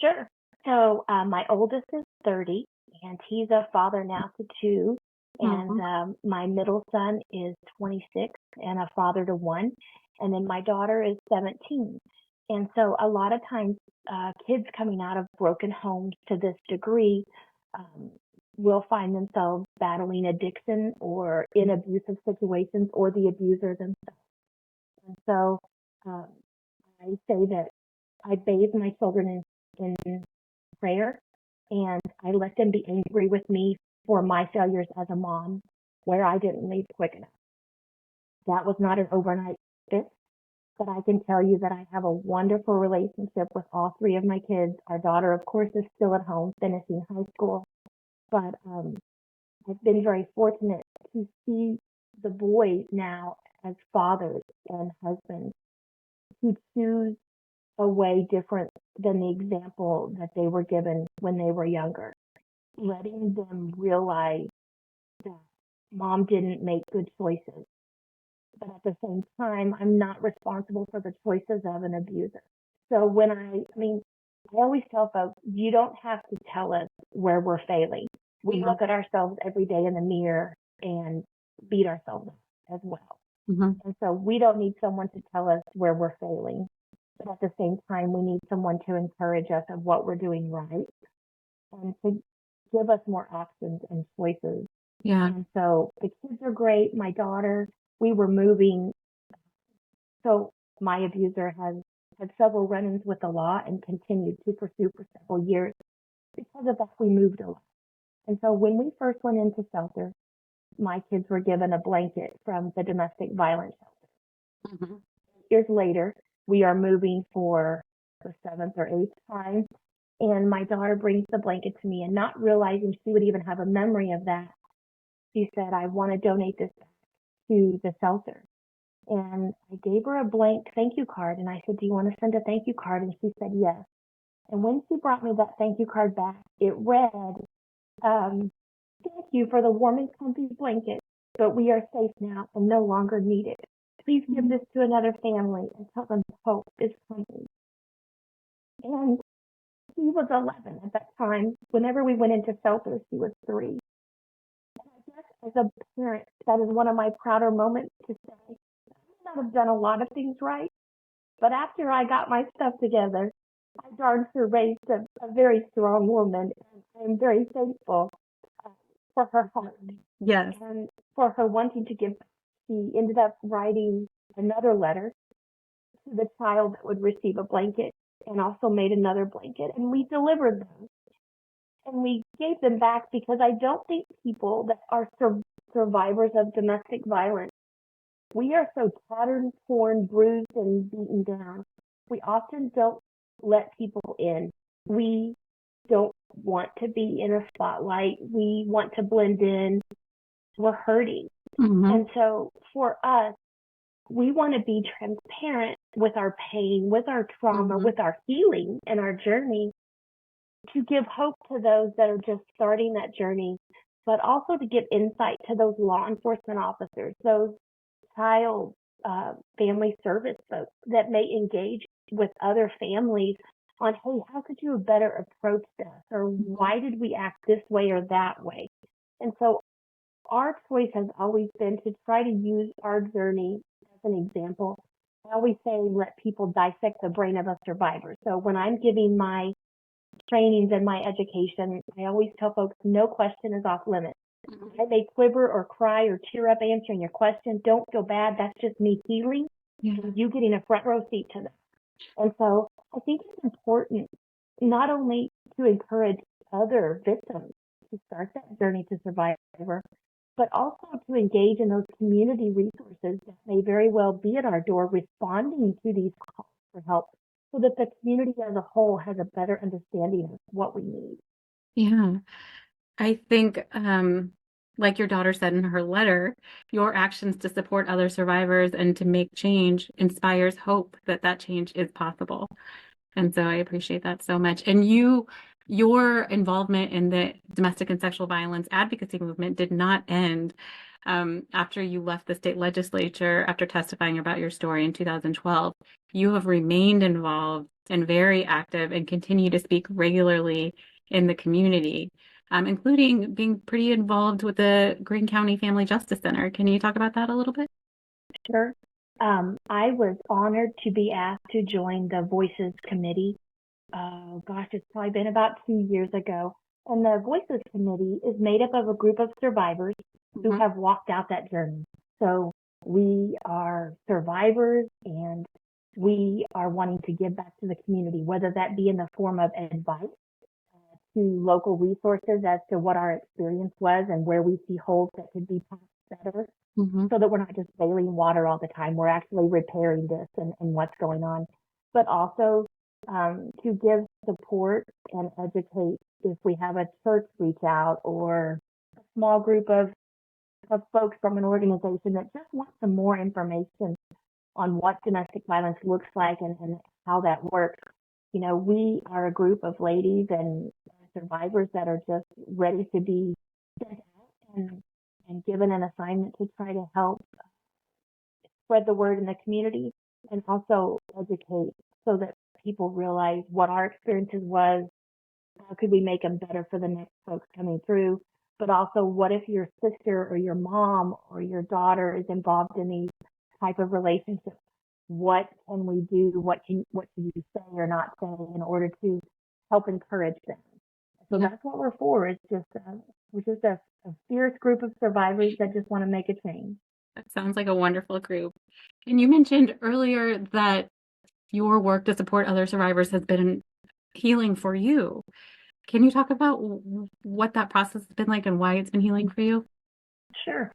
[SPEAKER 2] Sure. So my oldest is 30, and he's a father now to two. And my middle son is 26 and a father to one. And then my daughter is 17. And so a lot of times kids coming out of broken homes to this degree will find themselves battling addiction or in abusive situations or the abuser themselves. And so I say that I bathe my children in prayer, and I let them be angry with me for my failures as a mom, where I didn't leave quick enough. That was not an overnight fix, but I can tell you that I have a wonderful relationship with all three of my kids. Our daughter, of course, is still at home finishing high school, but I've been very fortunate to see the boys now as fathers and husbands who choose a way different than the example that they were given when they were younger, letting them realize that mom didn't make good choices. But at the same time, I'm not responsible for the choices of an abuser. So I always tell folks, you don't have to tell us where we're failing. We look at ourselves every day in the mirror and beat ourselves up as well. And so we don't need someone to tell us where we're failing. But at the same time, we need someone to encourage us of what we're doing right and to give us more options and choices.
[SPEAKER 1] Yeah.
[SPEAKER 2] And so the kids are great. My daughter, we were moving. So my abuser has had several run-ins with the law and continued to pursue for several years. Because of that, we moved a lot. And so when we first went into shelter, my kids were given a blanket from the domestic violence shelter. Years later, we are moving for the 7th or 8th time, and my daughter brings the blanket to me, and not realizing she would even have a memory of that, she said, I want to donate this back to the shelter. And I gave her a blank thank you card, and I said, do you want to send a thank you card? And she said yes. And when she brought me that thank you card back, it read, thank you for the warm and comfy blanket, but we are safe now and no longer need it. Please give this to another family and tell them hope is coming. And she was 11 at that time. Whenever we went into shelter, she was 3. And I guess as a parent, that is one of my prouder moments to say, I may not have done a lot of things right, but after I got my stuff together, I darn sure raised a very strong woman, and I'm very thankful for her heart.
[SPEAKER 1] Yes.
[SPEAKER 2] And for her wanting to give. She ended up writing another letter to the child that would receive a blanket, and also made another blanket, and we delivered them. And we gave them back because I don't think people that are survivors of domestic violence, we are so tattered, torn, bruised, and beaten down. We often don't let people in. We don't want to be in a spotlight. We want to blend in. We're hurting. And so for us, we want to be transparent with our pain, with our trauma, with our healing and our journey, to give hope to those that are just starting that journey, but also to give insight to those law enforcement officers, those child family service folks that may engage with other families on, hey, how could you have better approached us? Or why did we act this way or that way? And so our choice has always been to try to use our journey as an example. I always say, let people dissect the brain of a survivor. So when I'm giving my trainings and my education, I always tell folks, no question is off limits. I may quiver or cry or tear up answering your question. Don't feel bad. That's just me healing. And you getting a front row seat to that. And so I think it's important not only to encourage other victims to start that journey to survivor, but also to engage in those community resources that may very well be at our door, responding to these calls for help, so that the community as a whole has a better understanding of what we need.
[SPEAKER 1] Yeah. I think, like your daughter said in her letter, your actions to support other survivors and to make change inspires hope that that change is possible. And so I appreciate that so much. And your involvement in the domestic and sexual violence advocacy movement did not end after you left the state legislature, after testifying about your story in 2012, you have remained involved and very active and continue to speak regularly in the community, including being pretty involved with the Greene County Family Justice Center. Can you talk about that a little bit?
[SPEAKER 2] Sure. I was honored to be asked to join the Voices Committee. Gosh, it's probably been about 2 years ago. And the Voices Committee is made up of a group of survivors who have walked out that journey. So we are survivors and we are wanting to give back to the community, whether that be in the form of advice to local resources as to what our experience was and where we see holes that could be patched better, so that we're not just bailing water all the time. We're actually repairing this and what's going on, but also to give support and educate if we have a church reach out or a small group of folks from an organization that just want some more information on what domestic violence looks like and how that works. You know, we are a group of ladies and survivors that are just ready to be sent out and given an assignment to try to help spread the word in the community and also educate so that people realize what our experiences was, how could we make them better for the next folks coming through, but also what if your sister or your mom or your daughter is involved in these type of relationships? What can we do? What should you say or not say in order to help encourage them? So that's what we're for. It's just we're just a fierce group of survivors that just want to make a change.
[SPEAKER 1] That sounds like a wonderful group. And you mentioned earlier that your work to support other survivors has been healing for you. Can you talk about what that process has been like and why it's been healing for you?
[SPEAKER 2] Sure.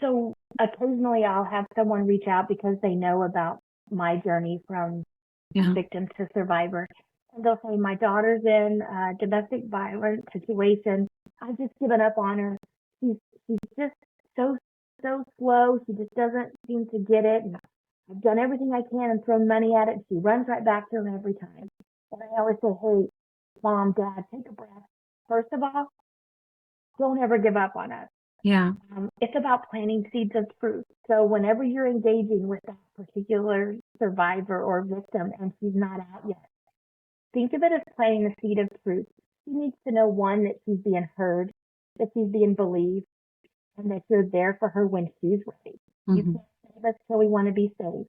[SPEAKER 2] So occasionally I'll have someone reach out because they know about my journey from victim to survivor. And they'll say, my daughter's in a domestic violence situation. I've just given up on her. She's just so slow. She just doesn't seem to get it. And I've done everything I can and thrown money at it. She runs right back to him every time. And I always say, hey, mom, dad, take a breath. First of all, don't ever give up on us.
[SPEAKER 1] Yeah.
[SPEAKER 2] It's about planting seeds of truth. So whenever you're engaging with that particular survivor or victim and she's not out yet, think of it as planting a seed of truth. She needs to know, one, that she's being heard, that she's being believed, and that you're there for her when she's ready. You can't save us till we want to be saved.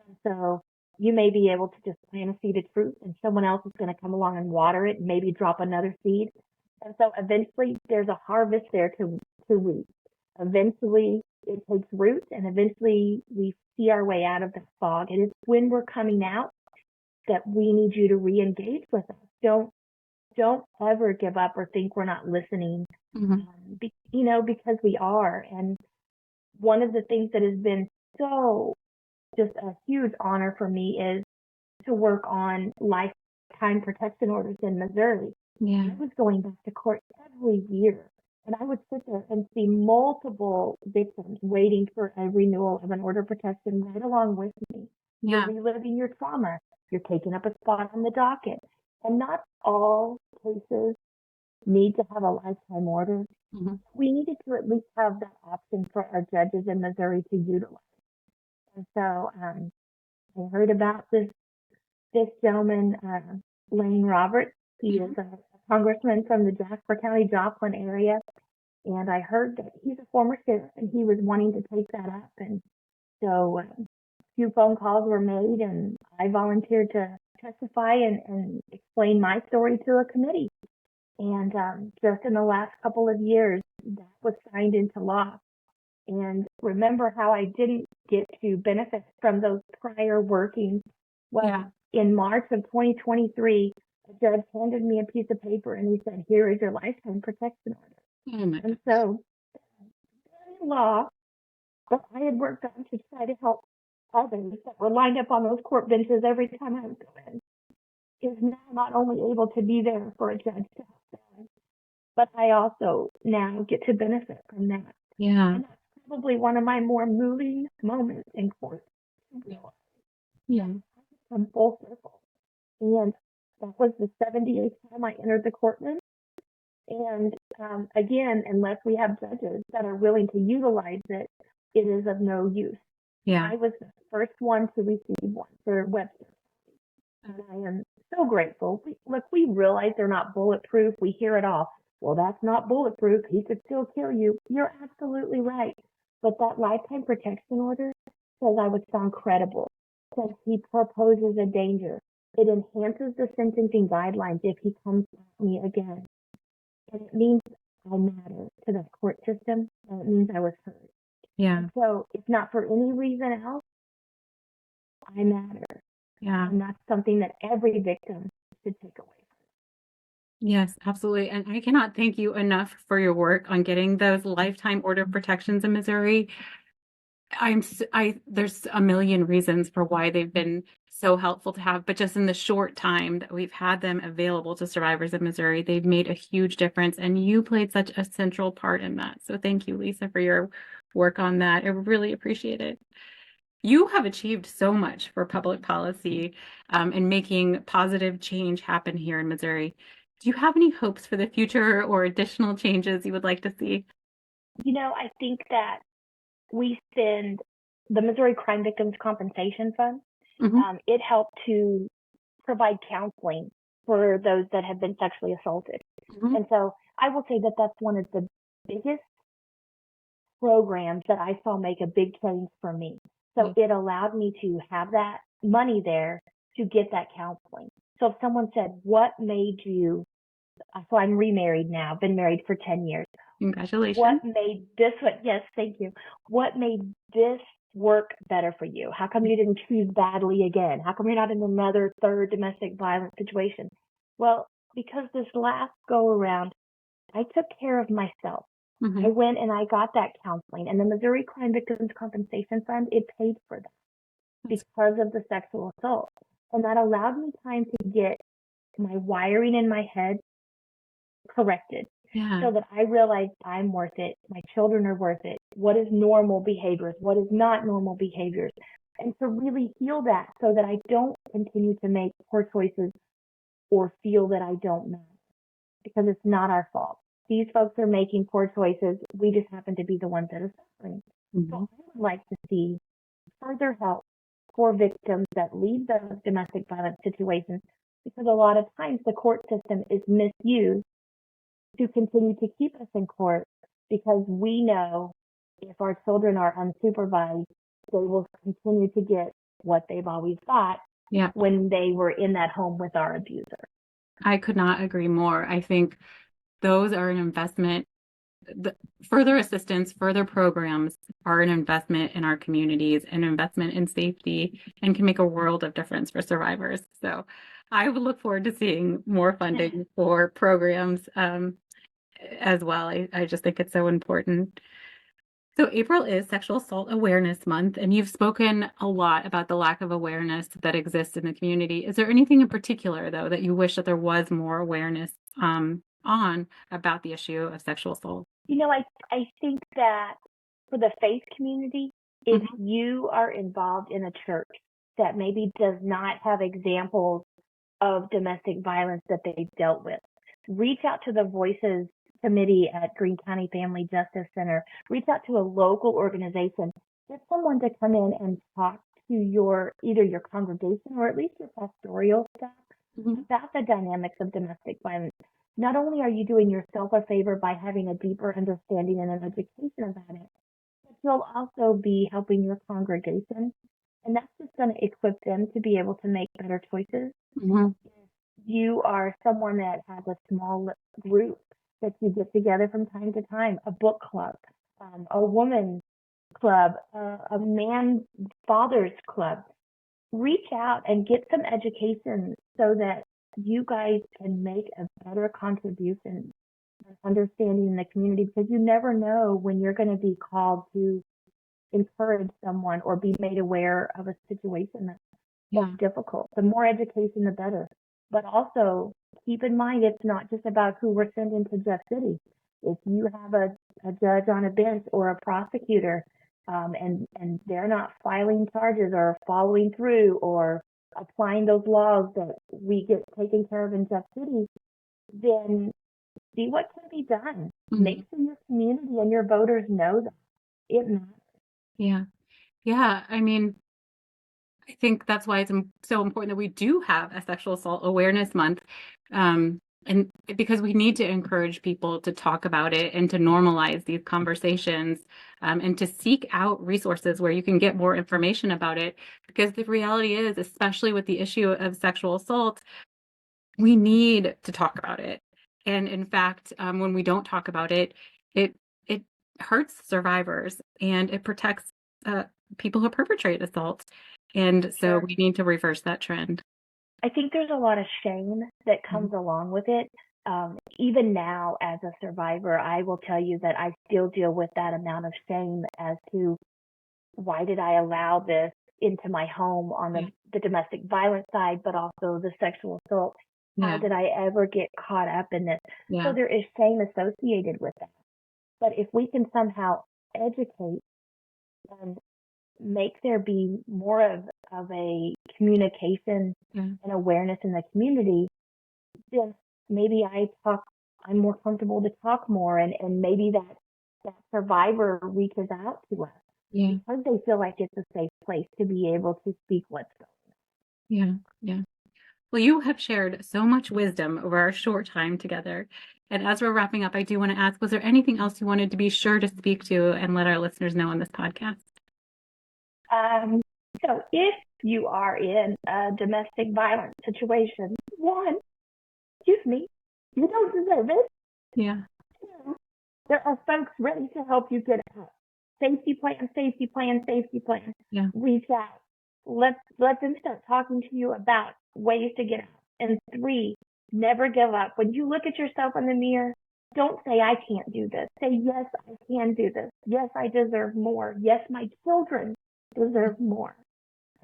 [SPEAKER 2] And so you may be able to just plant a seed of truth and someone else is going to come along and water it and maybe drop another seed. And so eventually there's a harvest there to reap. Eventually it takes root and eventually we see our way out of the fog. And it's when we're coming out that we need you to re-engage with us. Don't ever give up or think we're not listening, because we are. And one of the things that has been so just a huge honor for me is to work on lifetime protection orders in Missouri.
[SPEAKER 1] Yeah.
[SPEAKER 2] I was going back to court every year, and I would sit there and see multiple victims waiting for a renewal of an order of protection right along with me.
[SPEAKER 1] Yeah.
[SPEAKER 2] You're reliving your trauma. You're taking up a spot on the docket. And not all cases need to have a lifetime order. We needed to at least have that option for our judges in Missouri to utilize. And so I heard about this gentleman, Lane Roberts. He is a congressman from the Jasper County, Joplin area. And I heard that he's a former sheriff and he was wanting to take that up. And so a few phone calls were made and I volunteered to testify and explain my story to a committee. And just in the last couple of years, that was signed into law. And remember how I didn't get to benefit from those prior workings? Well, in March of 2023, a judge handed me a piece of paper and he said, here is your lifetime protection order. And so, law that I had worked on to try to help others that were lined up on those court benches every time I would go in is now not only able to be there for a judge to help them, but I also now get to benefit from that.
[SPEAKER 1] Yeah.
[SPEAKER 2] And that's probably one of my more moving moments in court.
[SPEAKER 1] Yeah.
[SPEAKER 2] From full circle. And that was the 78th time I entered the courtroom. And again, unless we have judges that are willing to utilize it, it is of no use.
[SPEAKER 1] Yeah.
[SPEAKER 2] I was the first one to receive one for Webster, and I am so grateful. We realize they're not bulletproof. We hear it all. Well, that's not bulletproof. He could still kill you. You're absolutely right. But that lifetime protection order says I was found credible, says he proposes a danger. It enhances the sentencing guidelines if he comes at me again. And it means I matter to the court system, and it means I was heard.
[SPEAKER 1] Yeah.
[SPEAKER 2] And so if not for any reason else, I matter.
[SPEAKER 1] Yeah.
[SPEAKER 2] And that's something that every victim should take away.
[SPEAKER 1] Yes, absolutely. And I cannot thank you enough for your work on getting those lifetime order of protections in Missouri. There's a million reasons for why they've been so helpful to have, but just in the short time that we've had them available to survivors in Missouri, they've made a huge difference. And you played such a central part in that. So thank you, Lisa, for your work on that. I really appreciate it. You have achieved so much for public policy and making positive change happen here in Missouri. Do you have any hopes for the future or additional changes you would like to see?
[SPEAKER 2] I think that we spend the Missouri Crime Victims Compensation Fund. It helped to provide counseling for those that have been sexually assaulted. And so I will say that that's one of the biggest programs that I saw make a big change for me. So it allowed me to have that money there to get that counseling. So if someone said, what made you, so I'm remarried now, been married for 10 years.
[SPEAKER 1] Congratulations.
[SPEAKER 2] What made this one? Yes, thank you. What made this work better for you? How come you didn't choose badly again? How come you're not in another third domestic violence situation? Well, because this last go around, I took care of myself. I went and I got that counseling, and the Missouri Crime Victims Compensation Fund, it paid for that because of the sexual assault. And that allowed me time to get my wiring in my head corrected. So that I realized I'm worth it. My children are worth it. What is normal behaviors? What is not normal behaviors? And to really heal that so that I don't continue to make poor choices or feel that I don't matter, because it's not our fault. These folks are making poor choices. We just happen to be the ones that are suffering. So I would like to see further help for victims that leave those domestic violence situations, because a lot of times the court system is misused to continue to keep us in court, because we know if our children are unsupervised, they will continue to get what they've always got when they were in that home with our abuser.
[SPEAKER 1] I could not agree more. I think those are an investment. The further assistance, further programs are an investment in our communities, an investment in safety, and can make a world of difference for survivors. So I would look forward to seeing more funding for programs as well. I just think it's so important. So April is Sexual Assault Awareness Month, and you've spoken a lot about the lack of awareness that exists in the community. Is there anything in particular, though, that you wish that there was more awareness on about the issue of sexual assault?
[SPEAKER 2] I think that for the faith community, if you are involved in a church that maybe does not have examples of domestic violence that they've dealt with, reach out to the Voices Committee at Greene County Family Justice Center. Reach out to a local organization. Get someone to come in and talk to either your congregation or at least your pastoral staff about the dynamics of domestic violence. Not only are you doing yourself a favor by having a deeper understanding and an education about it, but you'll also be helping your congregation. And that's just going to equip them to be able to make better choices. If you are someone that has a small group that you get together from time to time, a book club, a woman's club, a man father's club, reach out and get some education so that you guys can make a better contribution and understanding in the community, because you never know when you're going to be called to encourage someone or be made aware of a situation that's difficult. The more education, the better. But also keep in mind, it's not just about who we're sending to Jeff City. If you have a judge on a bench or a prosecutor and they're not filing charges or following through or applying those laws that we get taken care of in Jeff City, then See what can be done.
[SPEAKER 1] Mm-hmm.
[SPEAKER 2] Make sure your community and your voters know that it matters.
[SPEAKER 1] Yeah. Yeah. I mean, I think that's why it's so important that we do have a Sexual Assault Awareness Month. And because we need to encourage people to talk about it and to normalize these conversations, and to seek out resources where you can get more information about it. Because the reality is, especially with the issue of sexual assault, we need to talk about it. And in fact, when we don't talk about it, it hurts survivors and it protects people who perpetrate assault. And so we need to reverse that trend.
[SPEAKER 2] I think there's a lot of shame that comes along with it. Even now, as a survivor, I will tell you that I still deal with that amount of shame as to why did I allow this into my home on the domestic violence side, but also the sexual assault. How did I ever get caught up in this? So there is shame associated with that. But if we can somehow educate and make there be more of a communication and awareness in the community, then maybe I'm more comfortable to talk more, and maybe that survivor reaches out to us because they feel like it's a safe place to be able to speak what's going on.
[SPEAKER 1] Yeah. Well, you have shared so much wisdom over our short time together. And as we're wrapping up, I do want to ask, was there anything else you wanted to be sure to speak to and let our listeners know on this podcast?
[SPEAKER 2] So if you are in a domestic violence situation, one, excuse me, you don't deserve it.
[SPEAKER 1] Yeah.
[SPEAKER 2] Two, there are folks ready to help you get out. Safety plan, safety plan, safety plan.
[SPEAKER 1] Yeah.
[SPEAKER 2] Reach out. Let them start talking to you about ways to get out. And three, never give up. When you look at yourself in the mirror, don't say, I can't do this. Say, yes, I can do this. Yes, I deserve more. Yes, my children deserve more.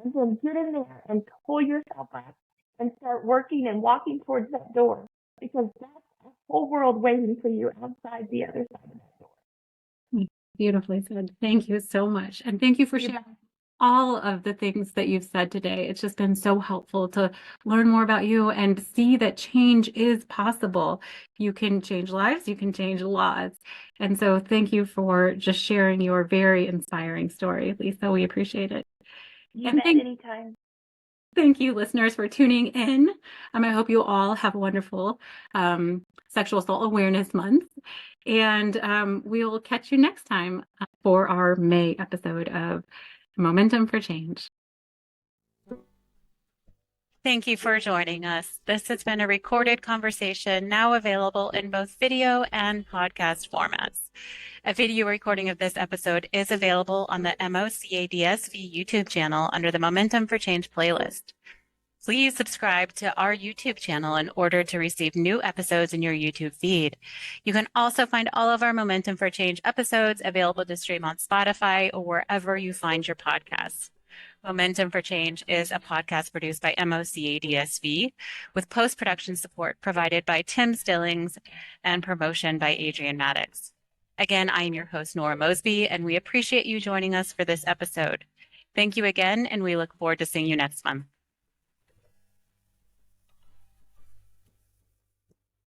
[SPEAKER 2] And then get in there and pull yourself up and start working and walking towards that door, because that's a whole world waiting for you outside the other side of that door.
[SPEAKER 1] Beautifully said. Thank you so much. And thank you for sharing all of the things that you've said today. It's just been so helpful to learn more about you and see that change is possible. You can change lives, you can change laws. And so thank you for just sharing your very inspiring story, Lisa. We appreciate it.
[SPEAKER 2] You bet, anytime.
[SPEAKER 1] Thank you, listeners, for tuning in. I hope you all have a wonderful Sexual Assault Awareness Month. And we will catch you next time for our May episode of Momentum for Change. Thank you for joining us. This has been a recorded conversation now available in both video and podcast formats. A video recording of this episode is available on the MOCADSV YouTube channel under the Momentum for Change playlist. Please subscribe to our YouTube channel in order to receive new episodes in your YouTube feed. You can also find all of our Momentum for Change episodes available to stream on Spotify or wherever you find your podcasts. Momentum for Change is a podcast produced by MOCADSV with post-production support provided by Tim Stillings and promotion by Adrian Maddox. Again, I am your host, Nora Mosby, and we appreciate you joining us for this episode. Thank you again, and we look forward to seeing you next month.